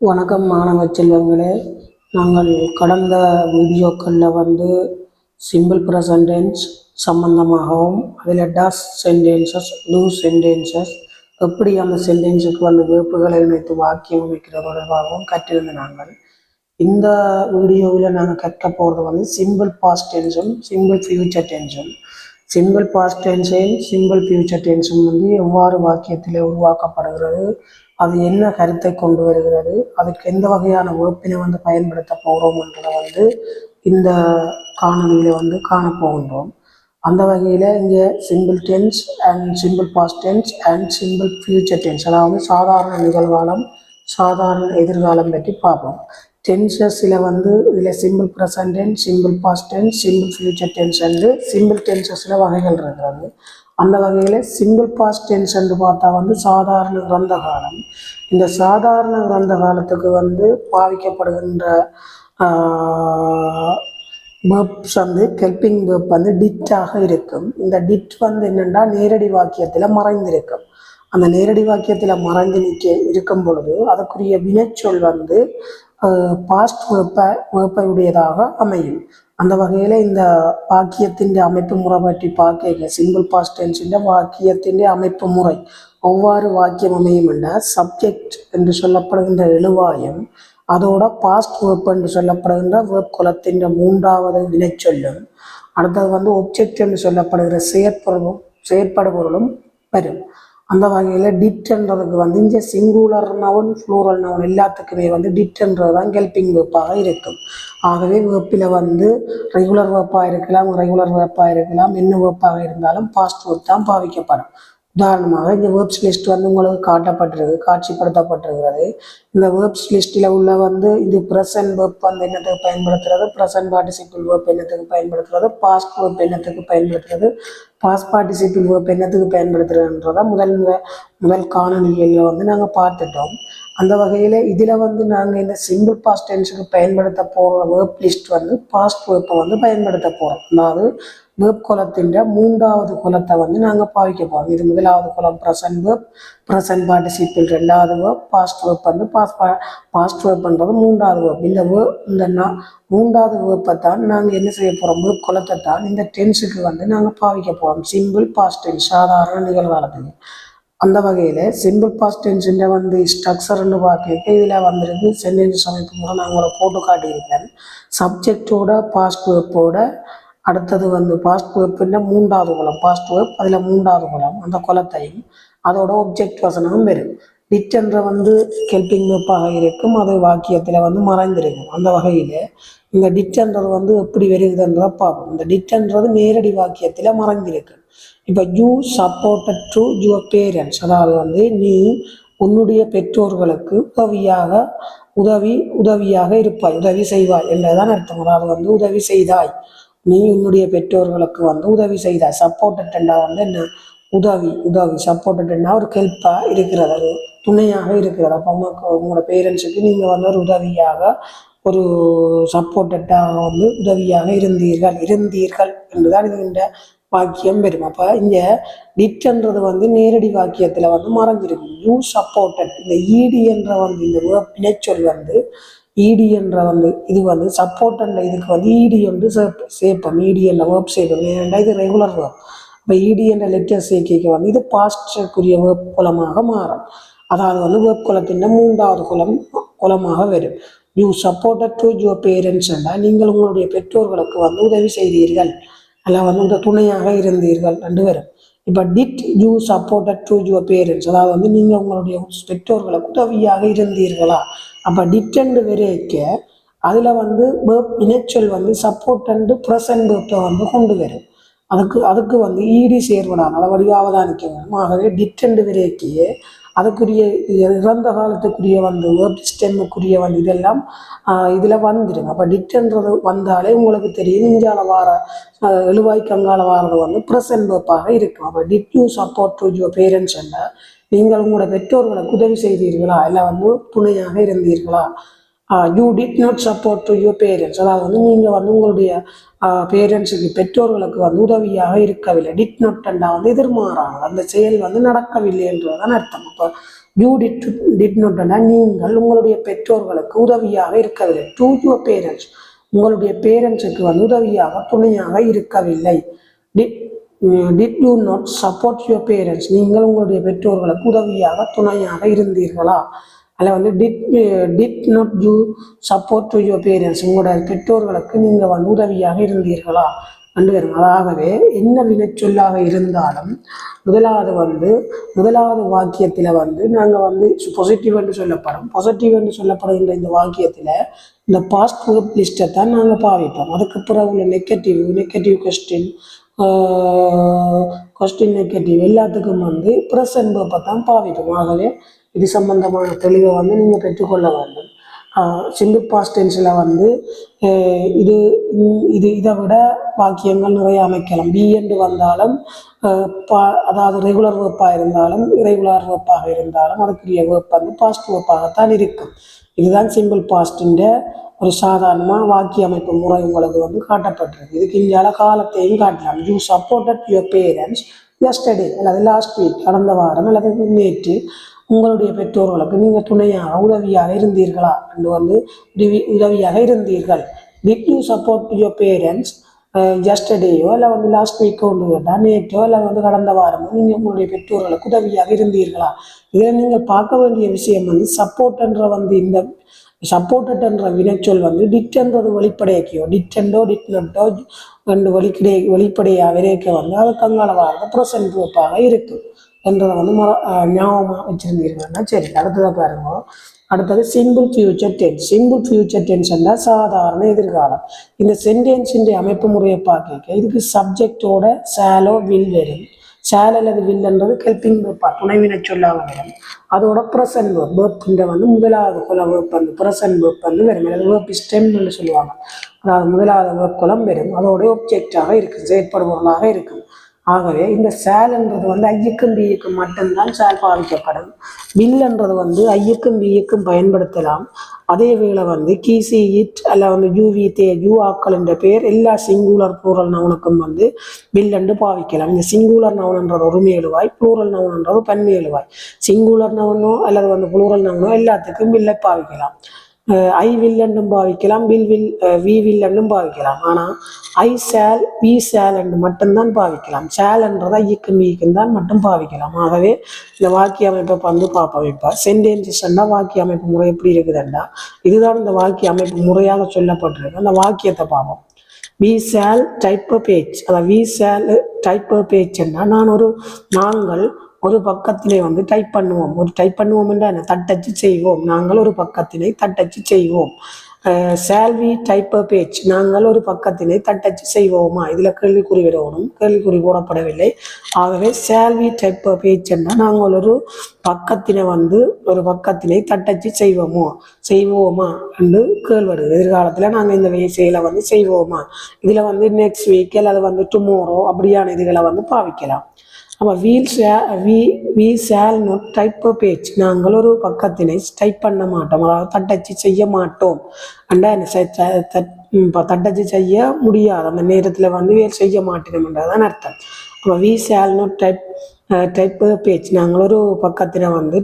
வணக்கம் மாணவ செல்வங்களே. நாங்கள் கடந்த வீடியோக்களில் சிம்பிள் ப்ரெசன்ட் டென்ஸ் சம்பந்தமாகவும் அதில் டஸ் சென்டென்சஸ், டூ சென்டென்சஸ், எப்படி அந்த சென்டென்ஸுக்கு வேர்ப்புகளை இணைத்து வாக்கியம் அமைக்கிறது தொடர்பாகவும் கற்றிருந்த நாங்கள். இந்த வீடியோவில் நாங்கள் கற்க போகிறது சிம்பிள் பாஸ்ட் டென்ஸும் சிம்பிள் ஃபியூச்சர் டென்ஸும். சிம்பிள் பாஸ்ட் டென்ஸையும் சிம்பிள் ஃபியூச்சர் டென்ஸும் எவ்வாறு வாக்கியத்தில் உருவாக்கப்படுகிறது, அது என்ன கருத்தை கொண்டு வருகிறது, அதுக்கு எந்த வகையான வேர்ப்பினை பயன்படுத்த போகிறோம் என்றதை இந்த காணொலியில் காணப்போகின்றோம். அந்த வகையில் இங்கே simple tense and simple past tense and simple future tense, அதாவது சாதாரண நிகழ்காலம், சாதாரண எதிர்காலம் பற்றி பார்ப்போம். டென்சஸில் இதில் simple present tense, simple past tense, simple future tense என்று சிம்பிள் டென்சஸில் வகைகள் இருக்கிறது. அந்த வகையில் சிம்பிள் பாஸ்ட் டென்ஸ் என்று பார்த்தா சாதாரண இறந்த காலம். இந்த சாதாரண இறந்த காலத்துக்கு பாவிக்கப்படுகின்ற வேர்ப்ஸ் ஹெல்பிங் வேர்ப் டிட்டாக இருக்கும். இந்த டிட் என்னென்னா நேரடி வாக்கியத்தில் மறைந்திருக்கும். அந்த நேரடி வாக்கியத்தில் மறைந்து இருக்கும் பொழுது அதுக்குரிய வினைச்சொல் பாஸ்ட் வேர்ப்பை உடையதாக அமையும். அந்த வகையில் இந்த வாக்கியத்தின் அமைப்பு முறை பற்றி பார்க்க சிம்பிள் பாஸ்ட் டென்ஸின் வாக்கியத்தின் அமைப்பு முறை ஒவ்வாறு வாக்கியம் அமையும் என்ற சப்ஜெக்ட் என்று சொல்லப்படுகின்ற எழுவாயும், அதோட பாஸ்ட் வேர்ப் என்று சொல்லப்படுகின்ற வேர்ப் குலத்தின் மூன்றாவது வினைச்சொல்லும், அடுத்தது ஒப்ஜெக்ட் என்று சொல்லப்படுகிற செயற்படு பொருளும் வரும். அந்த வகையில் டிட்ன்றதுக்கு இங்கே சிங்குலர் நவுன், ஃப்ளூரல் நவுன் எல்லாத்துக்குமே டிட்ன்றது தான் ஹெல்பிங் வேர்ப்பாக இருக்கும். ஆகவே வேர்ப்பில் ரெகுலர் வேர்ப்பாக இருக்கலாம், ரெகுலர் வேர்ப்பாக இருக்கலாம், என்ன வேர்ப்பாக இருந்தாலும் பாஸ்ட் வேர்ப் தான் பாவிக்கப்படும். உதாரணமாக இந்த வேர்ப்ஸ் லிஸ்ட் உங்களுக்கு காட்சிப்படுத்தப்பட்டிருக்கிறது. இந்த வேர்ப்ஸ் லிஸ்ட்டில் உள்ள இது ப்ரெசன்ட் வேர்ப் என்னத்துக்கு பயன்படுத்துறது, ப்ரெசன்ட் பார்ட்டிசிபிள் வேர்ப் என்னத்துக்கு பயன்படுத்துறது, பாஸ்ட் வேர்ப் என்னத்துக்கு பயன்படுத்துறது, பாஸ்ட் பார்ட்டிசிபிள் வேர்ப் என்னத்துக்கு பயன்படுத்துறதுன்றதை முதல் காணொலியில் நாங்கள் பார்த்துட்டோம். அந்த வகையில் இதில் நாங்கள் இந்த சிம்பிள் பாஸ்ட் டென்ஸுக்கு பயன்படுத்த போகிற வேர்ப் லிஸ்ட் பாஸ்ட் வேர்ப்பை பயன்படுத்த போகிறோம். அதாவது வேர்ப் குலத்தின் மூன்றாவது குலத்தை நாங்கள் பாவிக்க போகிறோம். இது முதலாவது குலம் ப்ரெசன்ட் வேர்ப், ப்ரெசன்ட் பார்ட்டிசிபிள் ரெண்டாவது வேர்ப், பாஸ்ட் வேர்ப் பாஸ்ட் வேர்ப்ன்றது மூன்றாவது வேர்ப். இந்த மூன்றாவது வேர்ப்பை தான் நாங்கள் என்ன செய்ய போகிறோம், வேர்ப் குலத்தை தான் இந்த டென்ஸுக்கு நாங்கள் பாவிக்க போகிறோம். சிம்பிள் பாஸ்ட் டென்ஸ் சாதாரண நிகழ்காலத்துக்கு. அந்த வகையில் சிம்பிள் பாஸ்ட் டென்ஸின் ஸ்ட்ரக்சர்னு பார்க்க இதில் சென்டென்ஸ் அமைப்பு முறை நான் உங்களை போட்டு காட்டியிருக்கேன். சப்ஜெக்டோட பாஸ்ட் வேர்ப்போட அடுத்தது பாஸ்ட் வேர்ப்பின் மூன்றாவது குலம் பாஸ்ட் வேர்ப், அதில் மூன்றாவது குலம் அந்த குலத்தையும் அதோட ஒப்ஜெக்ட் வசனமும் வரும். டிட்ன்ற ஹெல்பிங் வேர்ப்பாக இருக்கும், அது வாக்கியத்தில் மறைந்திருக்கும். அந்த வகையில் இந்த டிட்ன்றது எப்படி வருகுதுன்றதை பார்ப்போம். இந்த டிட்ன்றது நேரடி வாக்கியத்தில் மறைந்திருக்கு. இப்போ you supported to your parents, அதாவது நீ உன்னுடைய பெற்றோர்களுக்கு உதவியாக இருப்பாய், உதவி செய்வாய் என்றதான் அர்த்தம். அதாவது உதவி செய்தாய், நீ உன்னுடைய பெற்றோர்களுக்கு உதவி செய்தாய். சப்போர்ட்டட்னா என்ன, உதவி சப்போர்ட்டட்னா ஒரு ஹெல்ப்பாக இருக்கிறது, ஒரு துணையாக இருக்கிறது. அப்போ உங்களோட பேரண்ட்ஸுக்கு நீங்கள் ஒரு உதவியாக, ஒரு சப்போர்ட்டட்டாக உதவியாக இருந்தீர்கள் என்றுதான் இந்த வாக்கியம் வரும். அப்போ இங்கே டிட்ன்றது நேரடி வாக்கியத்தில் மறைஞ்சிருக்கு. யூ சப்போர்ட்டட், இந்த ஈடி என்ற இந்த வினைச்சொல் ஈடி என்ற இது சப்போர்ட் என்ற இதுக்கு ஈடி சேர்ப்போம். ஈடி என்ற வேர்ப் சேர்ப்போம். ஏன்னா இது ரெகுலர் வேர்ப். இப்போ ஈடி என்ற லெட்டர் சேர்க்கைக்கு இது பாஸ்டுக்குரிய வேர்ப் குலமாக மாறும். அதாவது வேர்ப் குலத்தின் மூன்றாவது குலமாக வரும். You supported to your parents என்றால் நீங்கள் உங்களுடைய பெற்றோர்களுக்கு உதவி செய்தீர்கள், அல்ல இந்த துணையாக இருந்தீர்கள் என்று வரும். இப்போ did you supported to your parents, அதாவது நீங்கள் உங்களுடைய பெற்றோர்களுக்கு உதவியாக இருந்தீர்களா. அப்போ டிட் வரைக்க அதில் வேர்ப் இணைச்சொல் சப்போர்ட் அண்டு ப்ரெசன்ட் வேர்ப்பை கொண்டு வரும். அதுக்கு ஈடி சேர்வடான அதை வடிவாக நிற்க வேணும். ஆகவே டிட் வரைக்கே அதுக்குரிய இறந்த காலத்துக்குரிய வேர்ப் ஸ்டெம்முக்குரிய இதெல்லாம் இதில் வந்துடும். அப்போ டிட்ன்றது வந்தாலே உங்களுக்கு தெரியும், இஞ்சால வார எழுவாய் கங்கால வாரது ப்ரெசன்ட் வேர்ப்பாக இருக்கும். அப்போ did you support to your parents என்றால் நீங்கள் உங்களோட பெற்றோர்களுக்கு உதவி செய்தீர்களா, இல்லை துணையாக இருந்தீர்களா. You did not support to your parents, அதாவது நீங்கள் உங்களுடைய பேரண்ட்ஸுக்கு பெற்றோர்களுக்கு உதவியாக இருக்கவில்லை. டிட் நாட் எதிர்மாறாங்க, அந்த செயல் நடக்கவில்லை என்றுதான் அர்த்தம். அப்போ யூ டிட் நோட்னா நீங்கள் உங்களுடைய பெற்றோர்களுக்கு உதவியாக இருக்கவில்லை. டு யுவர் பேரண்ட்ஸ், உங்களுடைய பேரண்ட்ஸுக்கு வந்து உதவியாக துணையாக இருக்கவில்லை. Did you not support your parents, நீங்கள் உங்களுடைய பெற்றோர்களுக்கு உதவியாக துணையாக இருந்தீர்களா? அதில் வந்து did not you support to your parents, உங்களோட பெற்றோர்களுக்கு நீங்கள் வந்து உதவியாக இருந்தீர்களா என்று வரும். அதாகவே என்ன வினைச்சொல்லாக இருந்தாலும் முதலாவது வாக்கியத்தில் வந்து நாங்கள் வந்து பாசிட்டிவ் என்று சொல்லப்படுகின்ற இந்த வாக்கியத்தில் இந்த பாஸ்ட் வேர்ப் லிஸ்ட்டை தான் நாங்கள் பாவிப்போம். அதுக்கு பிறகு உள்ள நெகட்டிவ் கொஸ்டின் நெகட்டிவ் எல்லாத்துக்கும் வந்து ப்ரெசன்ட் வேர்ப்பை தான் பாவிப்போம். ஆகவே இது சம்பந்தமான தெளிவை வந்து நீங்கள் பெற்றுக்கொள்ள வேண்டும். சிம்பிள் பாஸ்ட் டென்ஸில் வந்து இதை விட வாக்கியங்கள் நிறைய அமைக்கலாம். பி என்று வந்தாலும் அதாவது ரெகுலர் வேர்ப்பாக இருந்தாலும் இரெகுலர் வேர்ப்பாக இருந்தாலும் அதுக்குரிய வேர்ப் வந்து பாஸ்ட் வேர்ப்பாகத்தான் இருக்கும். இதுதான் சிம்பிள் பாஸ்டின் ஒரு சாதாரணமாக வாக்கிய அமைப்பு முறை உங்களுக்கு வந்து காட்டப்பட்டிருக்கு. இதுக்கு இந்தியால காலத்தையும் காட்டலாம். You supported your parents yesterday அல்லது லாஸ்ட் வீக், கடந்த வாரம் அல்லது நேற்று உங்களுடைய பெற்றோர்களுக்கு நீங்கள் துணையாக உதவியாக இருந்தீர்களா என்று வந்து உதவியாக இருந்தீர்கள். Did you support your parents எஸ்டர்டேயோ இல்லை வந்து லாஸ்ட் வீக்கோ ஒன்று கேட்டால் நேற்றோ இல்லை வந்து கடந்த வாரமோ நீங்கள் உங்களுடைய பெற்றோர்களுக்கு உதவியாக இருந்தீர்களா? இதில் நீங்கள் பார்க்க வேண்டிய விஷயம் வந்து சப்போர்ட்ன்ற வந்து இந்த சப்போர்ட்டட் என்ற வினைச்சொல் வந்து டிட்ன்றது வெளிப்படையாக்கியோ டிட்டோ டிட்னட்டோ ரெண்டு வெளிப்படையாக விரைக்க வந்து அது கங்கால வார்த்தை ப்ரெசன்ட் வேர்ப்பாக இருக்கும் என்றதை வந்து ஞாபகமாக வச்சுருந்தீர்கள்னா சரி. அடுத்ததாக பாருங்க. அடுத்தது சிம்பிள் ஃபியூச்சர் டென்ஸ் என்றால் சாதாரண எதிர்காலம். இந்த சென்டென்ஸின் அமைப்பு முறையை பார்க்க இதுக்கு சப்ஜெக்டோட சேலோ வில் வரும். சேல் அல்லது வில்ன்றது ஹெல்பிங் வேர்ப்பா துணைவினை சொல்லாக வரும். அதோட ப்ரெசன்ட் வேர்ப் வந்து முதலாவது குல வேர்ப் வந்து ப்ரெசன்ட் வேர்ப் வந்து வரும். அல்லது வேர்ப் ஸ்டெம்னு சொல்லுவாங்க. அதாவது முதலாவது வேர்ப் குலம் வரும். அதோட ஒப்ஜெக்டாக இருக்கும், செயற்படுபொருளாக இருக்கும். ஆகவே இந்த சேல்ன்றது வந்து ஐயுக்கும் பியுக்கும் மட்டும்தான் சேல் பாவிக்கப்படும். வில்ன்றது வந்து ஐயுக்கும் பியுக்கும் பயன்படுத்தலாம். அதே வேளை வந்து கீசி இட் அல்ல வந்து யூவி தே யூ ஆக்கள் என்ற பேர் எல்லா சிங்குலர் ப்ளூரல் நவுனுக்கும் வந்து வில் என்று பாவிக்கலாம். இந்த சிங்குலர் நவுன்ன்றது ஒரு மேலுவாய், ப்ளூரல் நவுன்ன்றது பன்மேலுவாய். சிங்குலர் நவுனோ அல்லது வந்து ப்ளூரல் நவுனோ எல்லாத்துக்கும் வில்லை பாவிக்கலாம். ஐ வில் என்றும் பாவிக்கலாம், வி வில் என்றும் பாவிக்கலாம். ஆனால் ஐ சேல் வி சேல் என்று மட்டும்தான் பாவிக்கலாம். சேல் என்றதை ஐக்கும் வீக்கும் தான் மட்டும் பாவிக்கலாம். ஆகவே இந்த வாக்கிய அமைப்பை வந்து பார்ப்போம். இப்போ சென்டென்சஸ்ன்னா வாக்கிய அமைப்பு முறை எப்படி இருக்குதுண்டா இதுதான் இந்த வாக்கிய அமைப்பு முறையாக சொல்லப்பட்டிருக்கு. அந்த வாக்கியத்தை பார்ப்போம். We shall type a page. அதாவது வி சேல் டைப் அ பேஜ்ன்னா நாங்கள் ஒரு பக்கத்திலே வந்து டைப் பண்ணுவோம் என்ற தட்டச்சு செய்வோம். நாங்கள் ஒரு பக்கத்தினை தட்டச்சு செய்வோம். சேல்வி டைப் அ பேஜ், நாங்கள் ஒரு பக்கத்தினை தட்டச்சு செய்வோமா? இதில் கேள்விக்குறி விடணும், கேள்விக்குறி போடப்படவில்லை. ஆகவே சேல்வி டைப் அ பேஜ் என்றால் நாங்கள் ஒரு பக்கத்தினை தட்டச்சு செய்வோமா என்று கேள்விடுது. எதிர்காலத்தில் நாங்கள் இந்த செயலை வந்து செய்வோமா? இதில் வந்து நெக்ஸ்ட் வீக் அல்லது வந்து டுமாரோ அப்படியான இதுகளை வந்து பாவிக்கலாம். அப்போ we shall not type a page, நாங்கள் ஒரு பக்கத்தினை டைப் பண்ண மாட்டோம், அதாவது தட்டச்சு செய்ய மாட்டோம். தட்டச்சு செய்ய முடியாது அந்த நேரத்தில் வந்து செய்ய மாட்டோம்ன்றதான் அர்த்தம். அப்போ we shall not type a page, நாங்கள் ஒரு பக்கத்தில் வந்து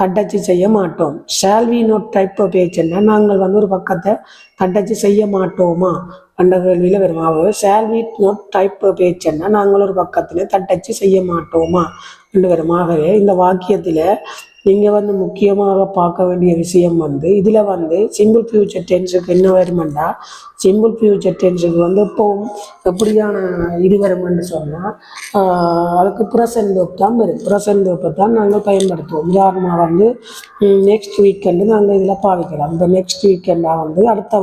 தட்டச்சு செய்ய மாட்டோம். Shall we not type a பேஜ்ன்னா நாங்கள் வந்து ஒரு பக்கத்தை தட்டச்சு செய்ய மாட்டோமா அந்த கேள்வியில் வரும். ஆகவே shawl we not type a பேஜ்ன்னா நாங்கள் ஒரு பக்கத்தில் தட்டச்சு செய்ய மாட்டோமா என்று வரும். ஆகவே இந்த வாக்கியத்தில் நீங்கள் வந்து முக்கியமாக பார்க்க வேண்டிய விஷயம் வந்து இதில் வந்து சிம்பிள் ஃபியூச்சர் டென்ஸுக்கு என்ன வருமெண்டா, சிம்பிள் ஃபியூச்சர் டென்ஸுக்கு வந்து எப்போவும் எப்படியான இது வருமென்று சொன்னால் அதுக்கு ப்ரெசன்ட் வேர்ப் தான் வரும். ப்ரெசன்ட் வேர்ப்பை தான் நாங்கள் பயன்படுத்துவோம். உதாரணமாக வந்து நெக்ஸ்ட் வீக்கெண்டு நாங்கள் இதில் பாவிக்கலாம். இப்போ நெக்ஸ்ட் வீக்கெண்டாக வந்து அடுத்த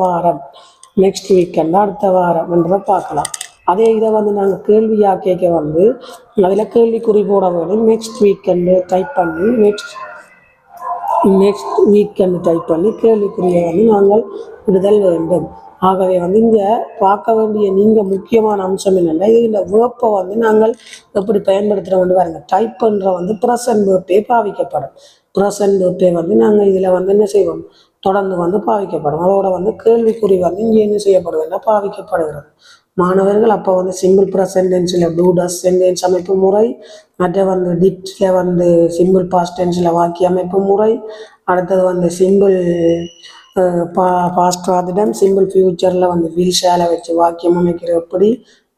வாரம் என்றதை பார்க்கலாம். அதே இதை வந்து நாங்கள் கேள்வியாக கேட்க வந்து அதில் கேள்விக்குறி போட வேணும். நெக்ஸ்ட் வீக்கெண்டு டைப் பண்ணி கேள்விக்குறியை வந்து நாங்கள் விடுதல் வேண்டும். ஆகவே வந்து இங்கே பார்க்க வேண்டிய நீங்கள் முக்கியமான அம்சம் என்னென்னா இந்த வேர்ப்பை வந்து நாங்கள் எப்படி பயன்படுத்துகிறோம் பாருங்க. டைப் பண்ணுற வந்து ப்ரெசன்ட் வேர்ப்பே பாவிக்கப்படும். ப்ரெசன்ட் வேர்ப்பே வந்து நாங்கள் இதில் வந்து என்ன செய்வோம், தொடர்ந்து வந்து பாவிக்கப்படும். அதோட வந்து கேள்விக்குறி வந்து இங்கே என்ன செய்யப்படுதுன்னா பாவிக்கப்படுகிறது. மாணவர்கள் அப்போ வந்து சிம்பிள் ப்ரெசன்ட் டென்ஸில் டூ டஸ் சென்டென்ஸ் அமைப்பு முறை, மற்ற வந்து டிட்டில் வந்து சிம்பிள் பாஸ்ட் டென்ஸில் வாக்கிய அமைப்பு முறை, அடுத்தது வந்து சிம்பிள் பாஸ்ட் ராதிடம் சிம்பிள் ஃபியூச்சரில் வந்து வில் ஷேலை வச்சு வாக்கியம் அமைக்கிற எப்படி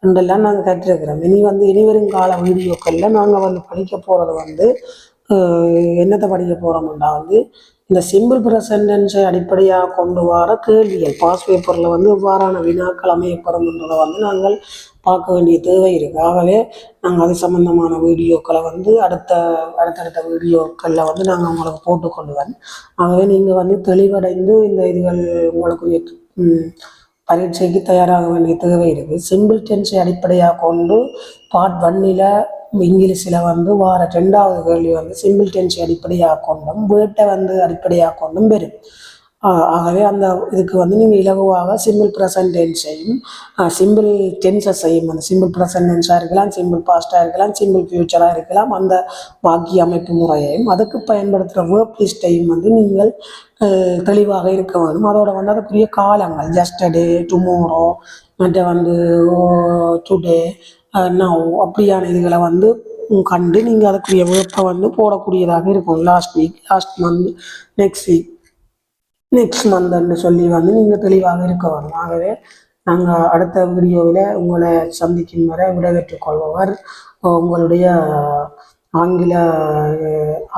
என்றெல்லாம் நாங்கள் கற்றுருக்கிறோம். இனி வரும் கால வீடியோக்களில் நாங்கள் வந்து படிக்க போகிறது வந்து என்னத்தை படிக்க போகிறோம்னா வந்து இந்த சிம்பிள் ப்ரெசன்டென்ஸை அடிப்படையாக கொண்டு வர கேள்விகள் பாஸ் பேப்பரில் வந்து எவ்வாறான வினாக்கள் அமையப்படும்ன்றதை வந்து நாங்கள் பார்க்க வேண்டிய தேவை இருக்குது. ஆகவே நாங்கள் அது சம்பந்தமான வீடியோக்களை வந்து அடுத்தடுத்த வீடியோக்களில் வந்து நாங்கள் உங்களுக்கு போட்டுக்கொள்ளுவேன். ஆகவே நீங்கள் வந்து தெளிவடைந்து இந்த இதுகள் உங்களுக்கு பரீட்சைக்கு தயாராக வேண்டிய தேவை இருக்குது. சிம்பிள் டென்ஸை அடிப்படையாக கொண்டு பார்ட் 1ல் இங்கிலீஷில் வந்து வார 2வது கேள்வி வந்து சிம்பிள் டென்ஸை அடிப்படையாக கொண்டும் வேர்ட்டை வந்து அடிப்படையாக கொண்டும் வரும். ஆகவே அந்த இதுக்கு வந்து நீங்கள் இலகுவாக சிம்பிள் ப்ரெசன்ட் டென்ஸையும் சிம்பிள் டென்சஸையும் அந்த சிம்பிள் ப்ரெசன்ட் டென்ஸாக இருக்கலாம், சிம்பிள் பாஸ்ட்டாக இருக்கலாம், சிம்பிள் ஃபியூச்சராக இருக்கலாம், அந்த வாக்கிய அமைப்பு முறையையும் அதுக்கு பயன்படுத்துகிற வேர்ப் லிஸ்ட்டையும் வந்து நீங்கள் தெளிவாக இருக்க வேண்டும். அதோட வந்து அதுக்குரிய காலங்கள் ஜஸ்டர்டே, டுமாரோ, மற்ற வந்து டுடே, நவ் அப்படியான இதுகளை வந்து கண்டு நீங்கள் அதுக்குரிய வேர்ப்பை வந்து போடக்கூடியதாக இருக்கும். Last week, last month, next மந்த்ன்னு சொல்லி வந்து நீங்கள் தெளிவாக இருக்க வேண்டும். ஆகவே நாங்கள் அடுத்த வீடியோவில் உங்களை சந்திக்கும் வரை விடைபெற்றுக் கொள்பவர் உங்களுடைய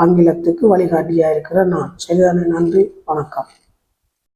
ஆங்கிலத்துக்கு வழிகாட்டியாக இருக்கிற நான். சரிதானே? நன்றி, வணக்கம்.